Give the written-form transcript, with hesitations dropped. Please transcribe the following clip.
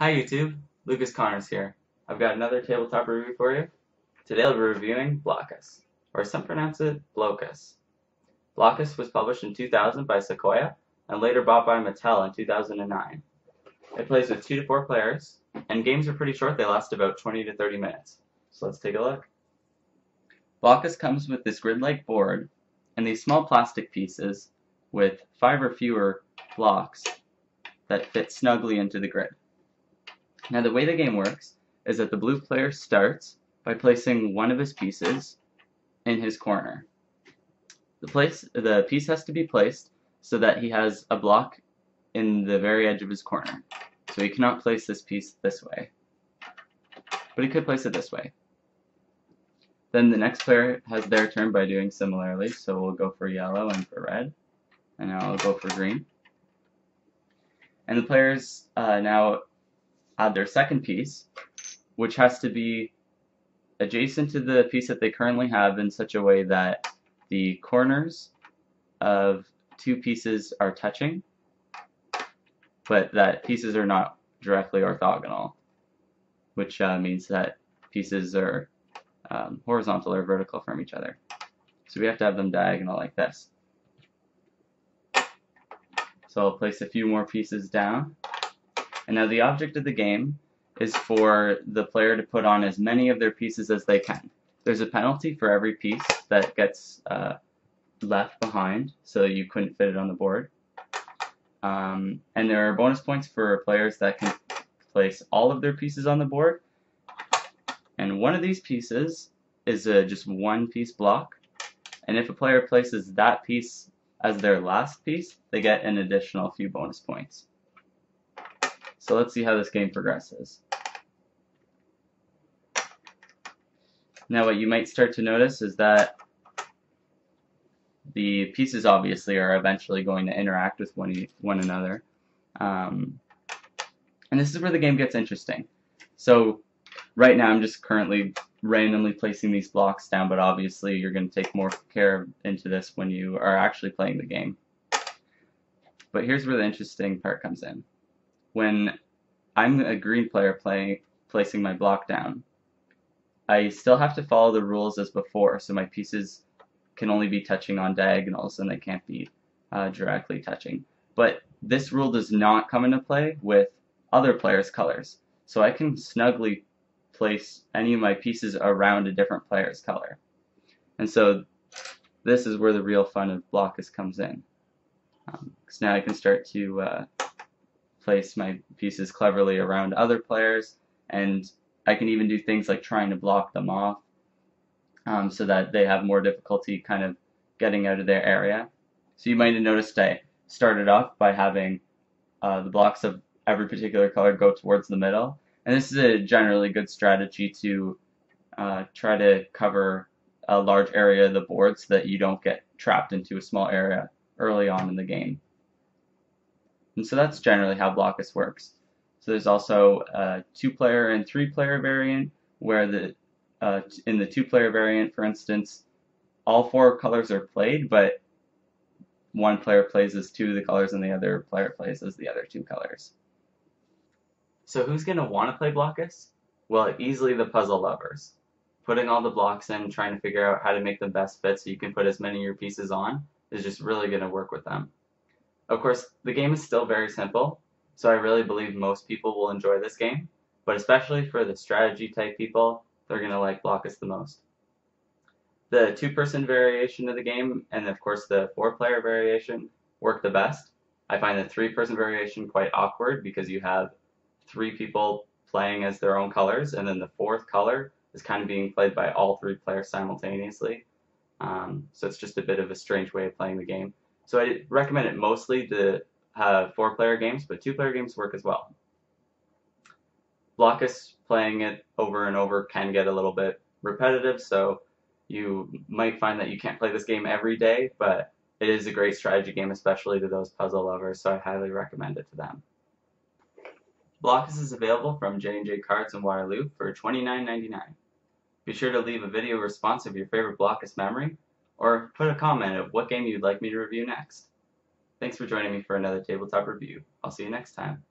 Hi YouTube, Lucas Connors here. I've got another tabletop review for you. Today I'll be reviewing Blokus, or some pronounce it Blokus. Blokus was published in 2000 by Sequoia and later bought by Mattel in 2009. It plays with 2 to 4 players, and games are pretty short, they last about 20 to 30 minutes. So let's take a look. Blokus comes with this grid-like board and these small plastic pieces with 5 or fewer blocks that fit snugly into the grid. Now the way the game works is that the blue player starts by placing one of his pieces in his corner. The piece has to be placed so that he has a block in the very edge of his corner. So he cannot place this piece this way, but he could place it this way. Then the next player has their turn by doing similarly, so we'll go for yellow and for red, and now I'll go for green. And the players now add their second piece, which has to be adjacent to the piece that they currently have in such a way that the corners of 2 pieces are touching, but that pieces are not directly orthogonal, which means that pieces are horizontal or vertical from each other. So we have to have them diagonal like this. So I'll place a few more pieces down. And now the object of the game is for the player to put on as many of their pieces as they can. There's a penalty for every piece that gets left behind, so you couldn't fit it on the board. And there are bonus points for players that can place all of their pieces on the board. And one of these pieces is just one piece block. And if a player places that piece as their last piece, they get an additional few bonus points. So let's see how this game progresses. Now what you might start to notice is that the pieces obviously are eventually going to interact with one another. And this is where the game gets interesting. So right now I'm just currently randomly placing these blocks down, but obviously you're going to take more care into this when you are actually playing the game. But here's where the interesting part comes in. When I'm a green player placing my block down, I still have to follow the rules as before, so my pieces can only be touching on diagonals and they can't be directly touching. But this rule does not come into play with other players' colors, so I can snugly place any of my pieces around a different player's color. And so this is where the real fun of Blokus comes in. Because now I can start to place my pieces cleverly around other players, and I can even do things like trying to block them off so that they have more difficulty kind of getting out of their area. So you might have noticed I started off by having the blocks of every particular color go towards the middle, and this is a generally good strategy to try to cover a large area of the board so that you don't get trapped into a small area early on in the game. And so that's generally how Blokus works. So there's also a 2-player and 3-player variant, where in the 2-player variant, for instance, all 4 colors are played, but one player plays as 2 of the colors and the other player plays as the other 2 colors. So who's going to want to play Blokus? Well, easily the puzzle lovers. Putting all the blocks in, trying to figure out how to make them best fit so you can put as many of your pieces on, is just really going to work with them. Of course, the game is still very simple, so I really believe most people will enjoy this game, but especially for the strategy type people, they're going to like Blokus the most. The 2-person variation of the game, and of course the 4-player variation, work the best. I find the 3-person variation quite awkward because you have 3 people playing as their own colors, and then the 4th color is kind of being played by all 3 players simultaneously. So it's just a bit of a strange way of playing the game. So I recommend it mostly to have 4-player games, but 2-player games work as well. Blokus, playing it over and over, can get a little bit repetitive, so you might find that you can't play this game every day, but it is a great strategy game, especially to those puzzle lovers, so I highly recommend it to them. Blokus is available from J&J Cards in Waterloo for $29.99. Be sure to leave a video response of your favorite Blokus memory, or put a comment of what game you'd like me to review next. Thanks for joining me for another tabletop review. I'll see you next time.